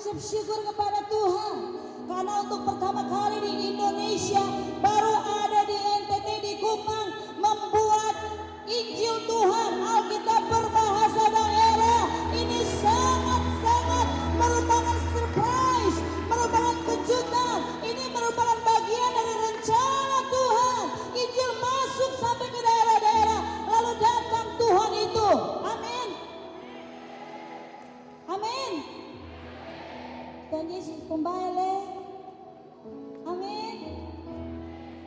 mengucap syukur kepada Tuhan karena untuk pertama kali di Indonesia, baru ada di NTT, di Kupang, membuat Injil Tuhan, Alkitab berbahasa daerah. Ini sangat-sangat merupakan surprise, merupakan kejutan. Ini merupakan bagian dari rencana Tuhan. Injil masuk sampai ke daerah-daerah, lalu datang Tuhan itu. Amin. Amin. Dan Yesus kembali. Amin.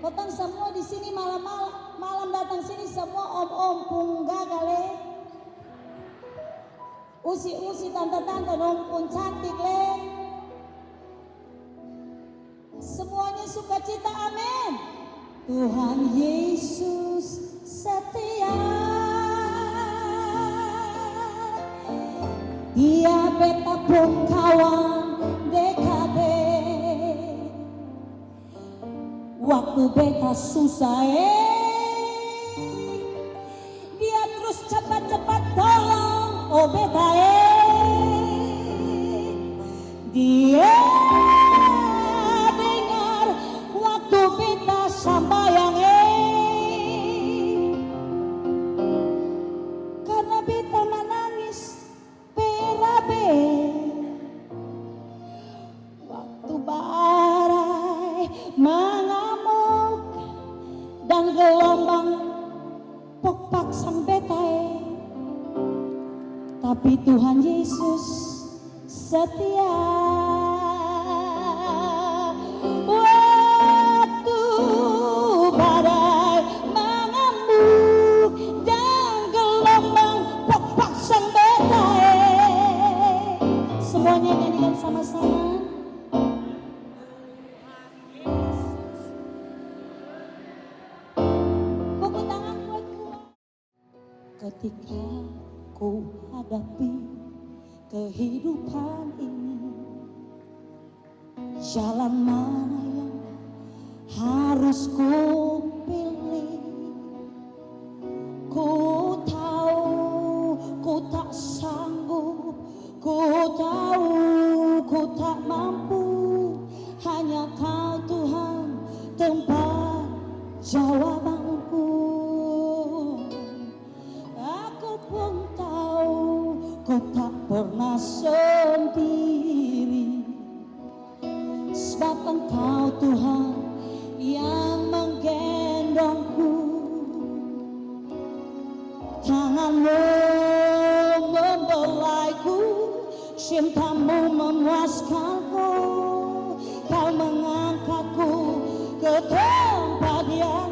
Kotang semua di sini malam datang sini semua om-om pungga kali. Usi-usi tante-tante pun cantik le. Semuanya sukacita, amin. Tuhan Yesus setia. Dia beta pun kawan dekade. Waktu beta susah dia terus cepat-cepat tolong beta dia dengar waktu beta sambayang karena beta menangis berabe waktu badai mengamuk dan gelombang pokpak sang betae, tapi Tuhan Yesus setia. Waktu badai mengamuk dan gelombang pokpak sang betae, semuanya nyanyikan sama-sama. Ketika ku hadapi kehidupan ini, jalan mana yang harus ku pilih? Ku tahu ku tak sanggup, ku tahu ku tak mampu. Hanya Kau Tuhan tempat jawabanku. Pun tahu kau tak pernah sendiri, sebab Engkau Tuhan yang menggendongku. Tangan-Mu membelaiku, cinta-Mu memuaskanku. Kau mengangkatku ke tempat yang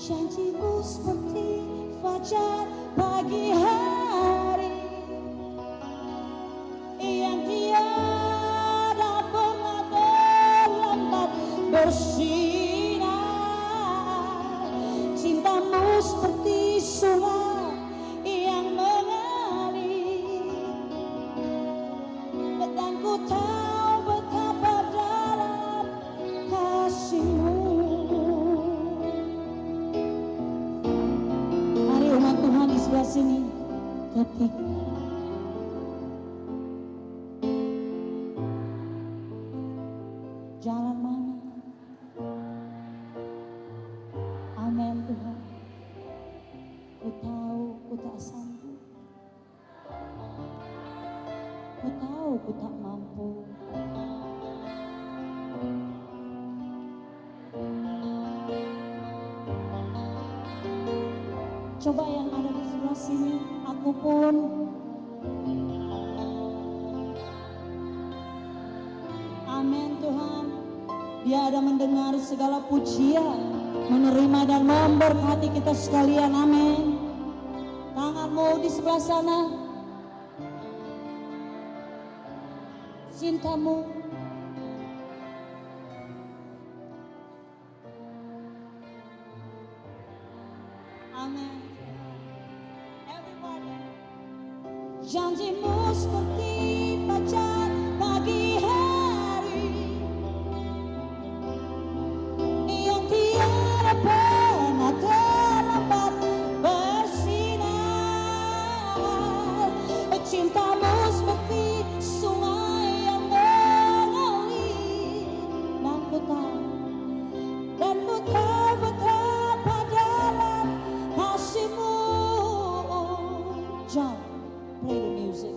janji-Mu seperti fajar pagi hari yang tiada pernah terlambat bersinar. Cinta-Mu seperti sungai yang mengalir, dan ku tahu betapa dalam kasih-Mu. Tuhan di sebelah sini, ketika jalan mana, amin Tuhan. Ku tahu ku tak sanggup, ku tahu ku tak mampu. Coba yang ada di sebelah sini, aku pun amin Tuhan. Dia ada mendengar segala pujian, menerima dan memberkati kita sekalian, amin. Tanganmu di sebelah sana, cinta-Mu amin. Janji-Mu seperti fajar pagi hari yang tiada pernah terlambat bersinar. John, play the music.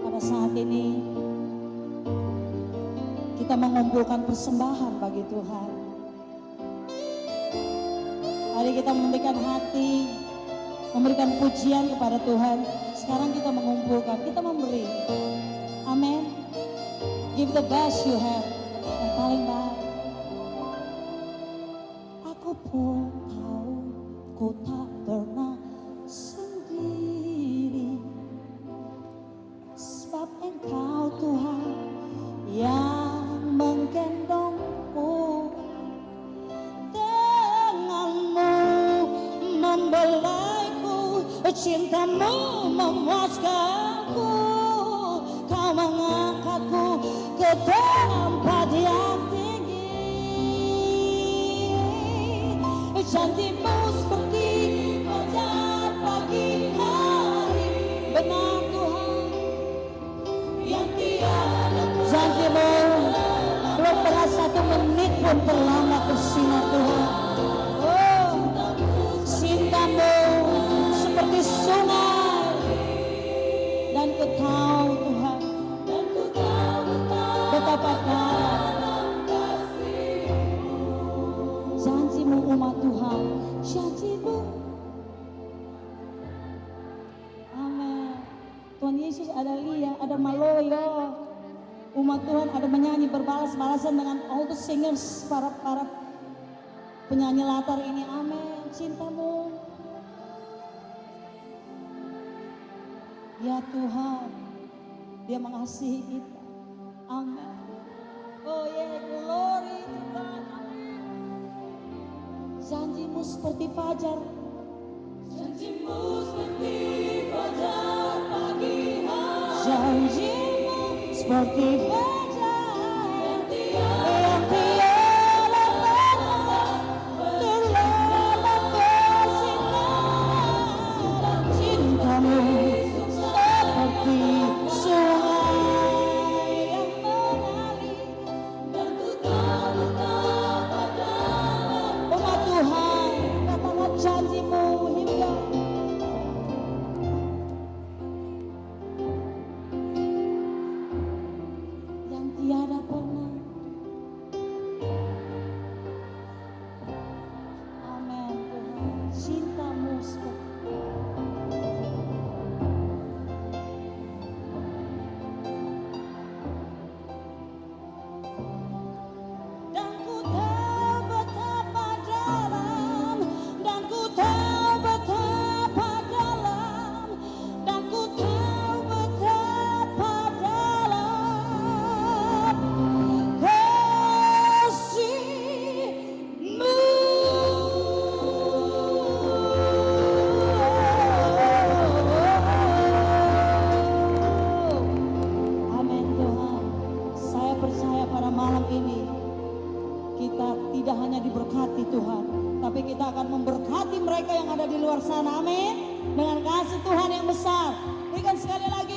Pada saat ini kita mengumpulkan persembahan bagi Tuhan. Mari kita memberikan hati, memberikan pujian kepada Tuhan. Sekarang kita mengumpulkan, kita memberi. Amin. Give the best you have. Yang paling baik. Aku pun tahu ku tak pernah sendiri, sebab Engkau Tuhan yang menggendongku, tanganmu membelaiku, cintamu memuaskanku, kau mengangkatku ke tempat yang tinggi. Janjimu seperti fajar pagi hari, benar Tuhan yang tiada. Janjimu belum pernah 1 menit pun terlambat bersinar Tuhan. Oh, cintamu seperti sungai, dan ku tahu Tuhan betapa dalam kasih-Mu. Janjimu umat Tuhan, janjimu. Amin. Tuhan Yesus ada Lia, ada Maloyo. Umat Tuhan ada menyanyi berbalas-balasan dengan all the singers, para penyanyi latar ini. Amin. Cintamu, ya Tuhan, Dia mengasihi kita. Amin. Oh yeah, glory to God. Amin. Janjimu seperti fajar. Janjimu seperti fajar pagi hari. Janjimu seperti fajar yang tiada terlambat bersinar. Cintamu seperti sungai yang mengalir, dan ku tahu betapa dalam. Umat Tuhan, katakan janjimu hingga yang tiada pernah. Amin Tuhan, cintamu seperti dan ku tahu betapa dalam, dan ku tahu betapa dalam, dan ku tahu betapa dalam kasih-Mu. Amin Tuhan. Saya percaya pada malam ini kita tidak hanya diberkati Tuhan, tapi kita akan memberkati mereka yang ada di luar sana. Amin. Dengan kasih Tuhan yang besar. Berikan sekali lagi